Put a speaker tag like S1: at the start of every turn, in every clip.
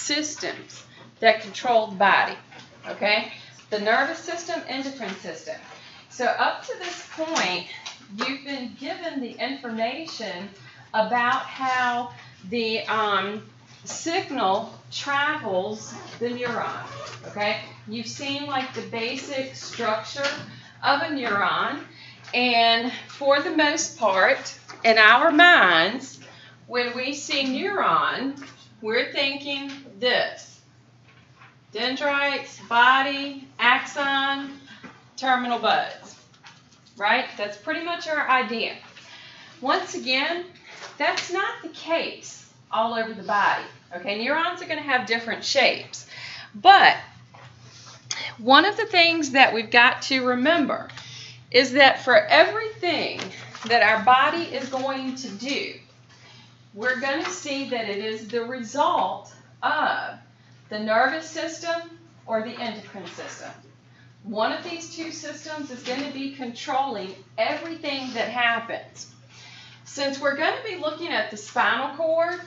S1: systems that control the body, okay? The nervous system, endocrine system. So up to this point, you've been given the information about how the signal travels the neuron, okay? You've seen like the basic structure of a neuron, and for the most part, in our minds, when we see neuron, we're thinking this: dendrites, body, axon, terminal buds, right? That's pretty much our idea. Once again, that's not the case all over the body, okay? Neurons are going to have different shapes, but one of the things that we've got to remember is that for everything that our body is going to do, we're going to see that it is the result of the nervous system or the endocrine system. One of these two systems is going to be controlling everything that happens. Since we're going to be looking at the spinal cord,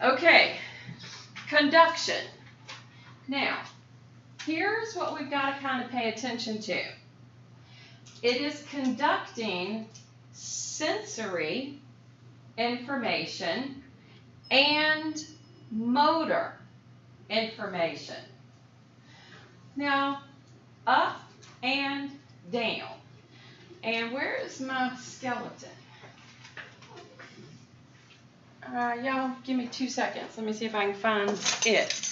S1: okay, conduction. Now, here's what we've got to kind of pay attention to. It is conducting sensory information and motor information. Now, up and down. And where is my skeleton? Y'all give me 2 seconds. Let me see if I can find it.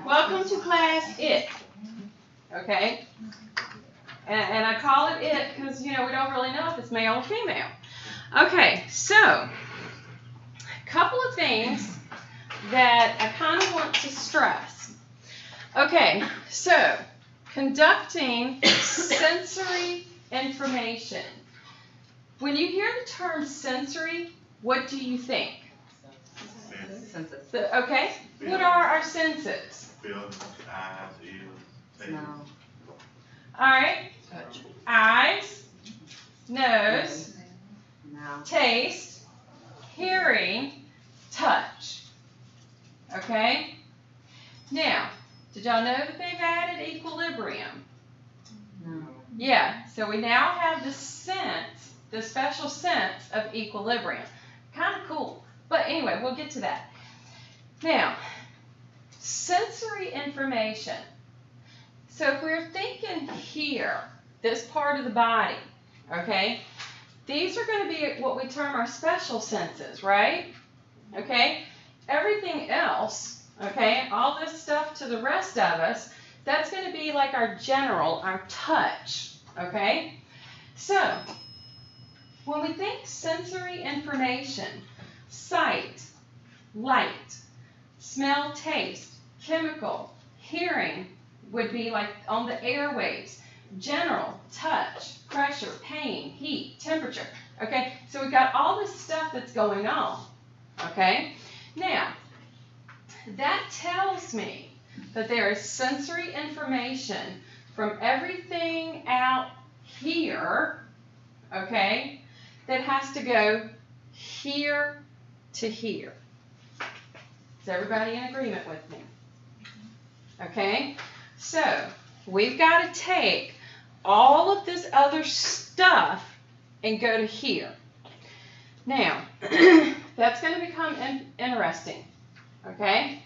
S1: Welcome to class IT, okay? And I call it IT because, you know, we don't really know if it's male or female. Okay, so a couple of things that I kind of want to stress. Okay, so conducting sensory information. When you hear the term sensory, what do you think?
S2: Senses.
S1: Okay, what are our senses?
S3: Feel, eyes, ears,
S2: Smell.
S1: All right,
S2: Touch.
S1: eyes, nose,
S2: Mouth.
S1: taste, hearing, touch. Okay? Now, did y'all know that they've added equilibrium?
S2: No.
S1: Yeah, so we now have the sense, the special sense of equilibrium. Kind of cool. But anyway, we'll get to that. Now, sensory information. So if we're thinking here, this part of the body, okay, these are going to be what we term our special senses, right? Okay? Everything else, okay, all this stuff to the rest of us, that's going to be like our general, our touch, okay? So, when we think sensory information, sight, light, smell, taste, chemical, hearing would be like on the airwaves, general, touch, pressure, pain, heat, temperature, okay? So we've got all this stuff that's going on, okay? Now, that tells me that there is sensory information from everything out here, okay, that has to go here to here. Is everybody in agreement with me? Okay? So, we've got to take all of this other stuff and go to here. Now, that's going to become interesting. Okay?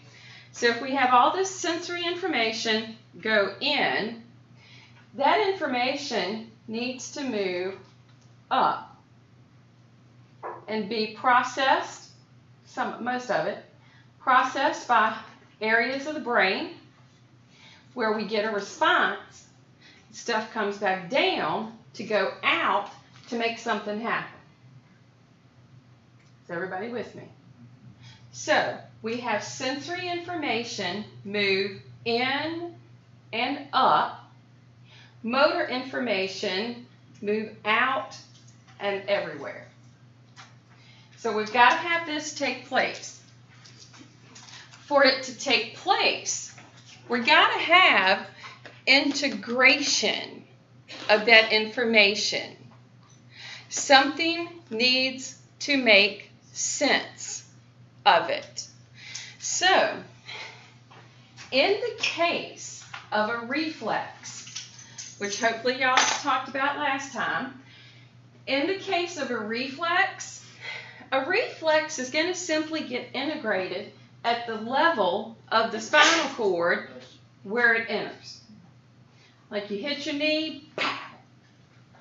S1: So if we have all this sensory information go in, that information needs to move up and be processed, most of it, processed by areas of the brain where we get a response. Stuff comes back down to go out to make something happen. Is everybody with me? So, we have sensory information move in and up, motor information move out and everywhere. So we've got to have this take place. For it to take place, we've got to have integration of that information. Something needs to make sense of it. So, in the case of a reflex, which hopefully y'all talked about last time, in the case of a reflex is going to simply get integrated at the level of the spinal cord where it enters. Like you hit your knee, pow.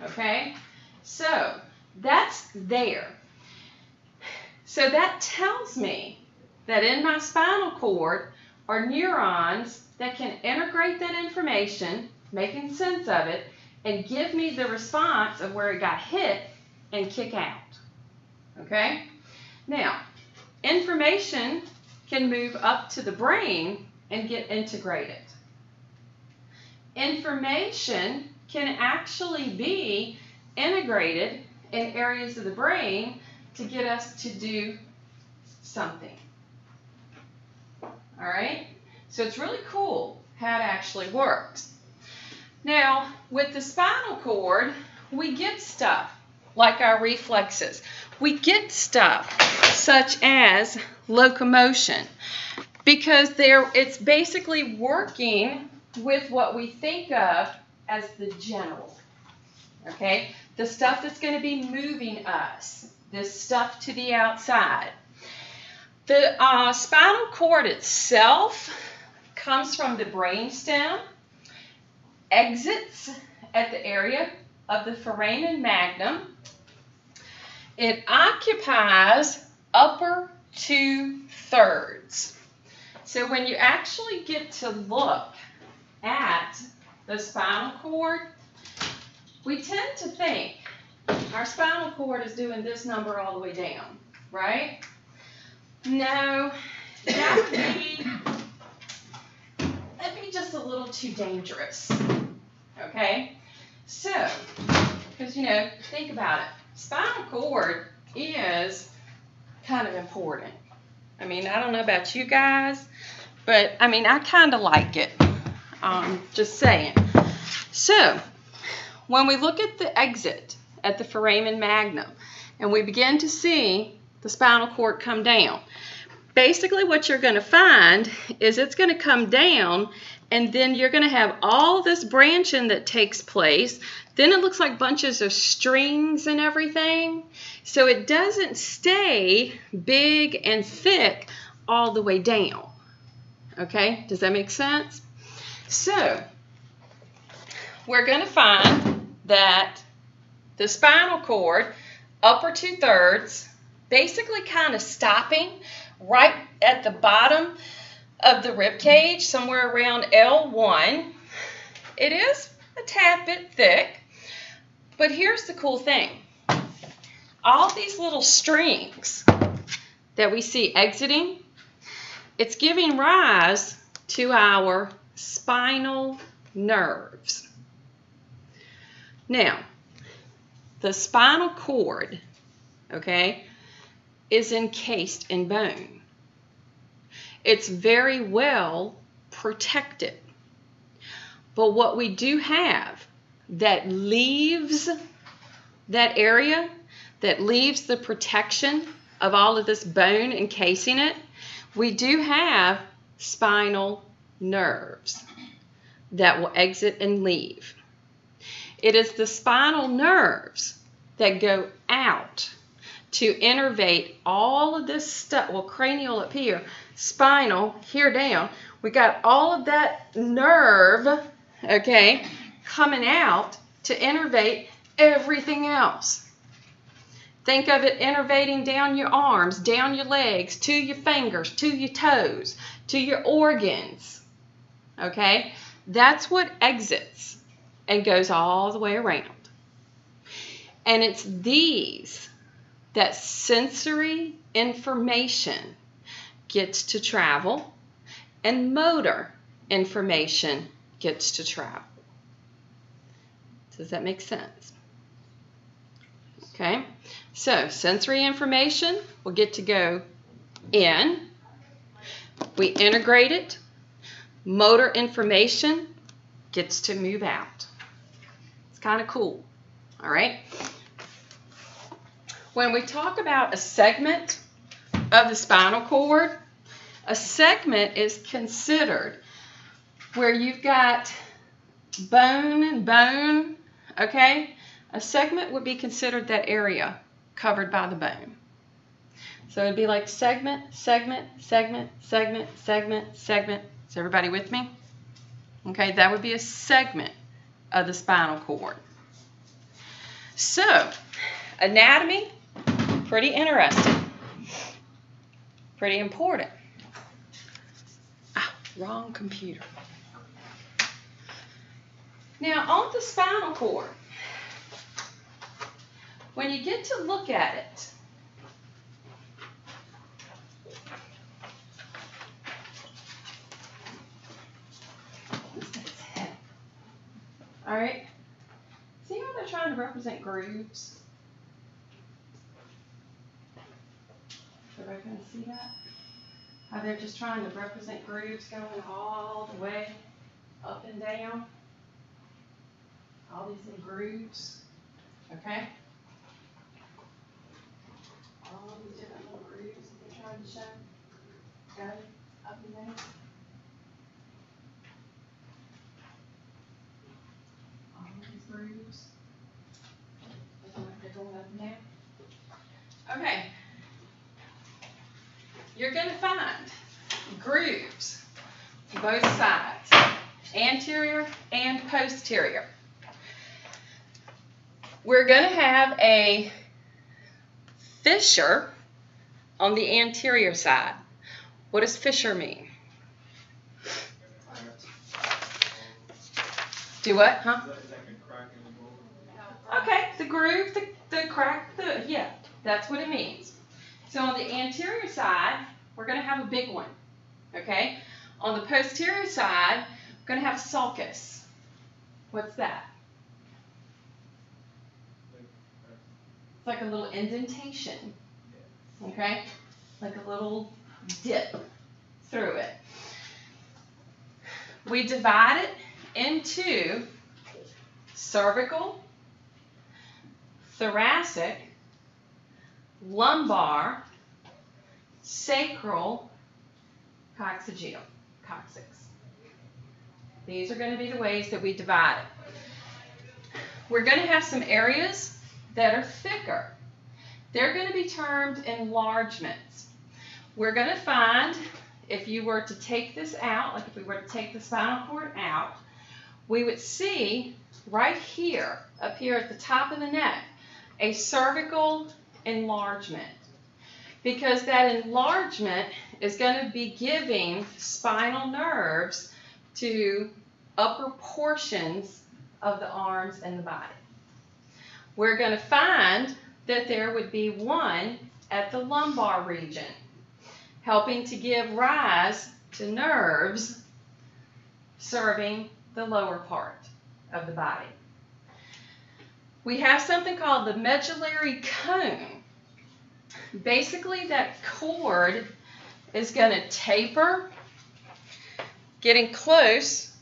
S1: Okay? So, that's there. So that tells me that in my spinal cord are neurons that can integrate that information, making sense of it, and give me the response of where it got hit and kick out. Okay? Now, information can move up to the brain and get integrated. Information can actually be integrated in areas of the brain to get us to do something. All right? So it's really cool how it actually works. Now, with the spinal cord, we get stuff like our reflexes. We get stuff such as locomotion because it's basically working with what we think of as the general. Okay? The stuff that's going to be moving us. This stuff to the outside. The spinal cord itself comes from the brainstem, exits at the area of the foramen magnum. It occupies upper 2/3. So when you actually get to look at the spinal cord, we tend to think our spinal cord is doing this number all the way down, right? No, that'd be just a little too dangerous, okay? So, because, think about it. Spinal cord is kind of important. I mean, I don't know about you guys, but, I kind of like it. Just saying. So, when we look at the exit at the foramen magnum, and we begin to see the spinal cord come down, basically what you're going to find is it's going to come down, and then you're going to have all this branching that takes place. Then it looks like bunches of strings and everything. So it doesn't stay big and thick all the way down. Okay? Does that make sense? So, we're going to find that the spinal cord, upper 2/3, basically kind of stopping right at the bottom of the rib cage, somewhere around L1. It is a tad bit thick, but here's the cool thing. All these little strings that we see exiting, it's giving rise to our spinal nerves. Now, the spinal cord, okay, is encased in bone. It's very well protected. But what we do have that leaves that area, that leaves the protection of all of this bone encasing it, we do have spinal nerves that will exit and leave. It is the spinal nerves that go out to innervate all of this stuff. Well, cranial up here, spinal here down. We got all of that nerve, okay, coming out to innervate everything else. Think of it innervating down your arms, down your legs, to your fingers, to your toes, to your organs. Okay? That's what exits and goes all the way around. And it's these that sensory information gets to travel and motor information gets to travel. Does that make sense? Okay, so sensory information will get to go in. We integrate it. Motor information gets to move out. It's kind of cool. All right. When we talk about a segment of the spinal cord, a segment is considered where you've got bone and bone, okay? A segment would be considered that area covered by the bone. So it'd be like segment, segment, segment, segment, segment, segment. Is everybody with me? Okay, that would be a segment of the spinal cord. So, anatomy, pretty interesting. Pretty important. Ah, wrong computer. Now, on the spinal cord, when you get to look at it, all right, see how they're trying to represent grooves? Everybody can see that? How they're just trying to represent grooves going all the way up and down. All these little grooves, okay? All these different little grooves that they're trying to show. Go up and down. All these grooves. They're going up and down. Okay. You're going to find grooves on both sides, anterior and posterior. We're going to have a fissure on the anterior side. What does fissure mean? Do what, huh? Okay, the groove, the crack, yeah, that's what it means. So on the anterior side, we're going to have a big one, okay? On the posterior side, we're going to have a sulcus. What's that? It's like a little indentation, okay? Like a little dip through it. We divide it into cervical, thoracic, lumbar, sacral, coccygeal, coccyx. These are going to be the ways that we divide it. We're going to have some areas that are thicker. They're going to be termed enlargements. We're going to find, if you were to take this out, like if we were to take the spinal cord out, we would see right here, up here at the top of the neck, a cervical enlargement. Because that enlargement is going to be giving spinal nerves to upper portions of the arms and the body. We're going to find that there would be one at the lumbar region, helping to give rise to nerves serving the lower part of the body. We have something called the medullary cone. Basically, that cord is going to taper, getting close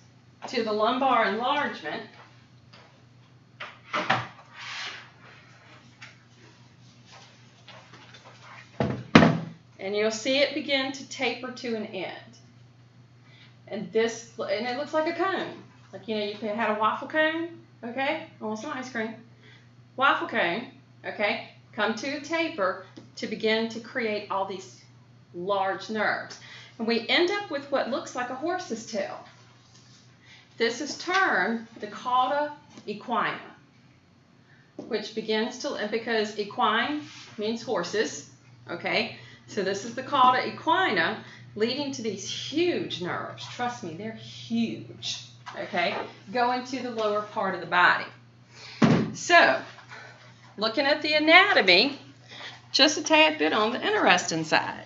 S1: to the lumbar enlargement. And you'll see it begin to taper to an end. and it looks like a cone. Like, you know, you had a waffle cone, okay? Almost an ice cream. Waffle cone, okay? Come to a taper to begin to create all these large nerves. And we end up with what looks like a horse's tail. This is termed the cauda equina, which begins to, because equine means horses, okay? So this is the cauda equina, leading to these huge nerves. Trust me, they're huge, okay? Going to the lower part of the body. So, looking at the anatomy, just a tad bit on the interesting side.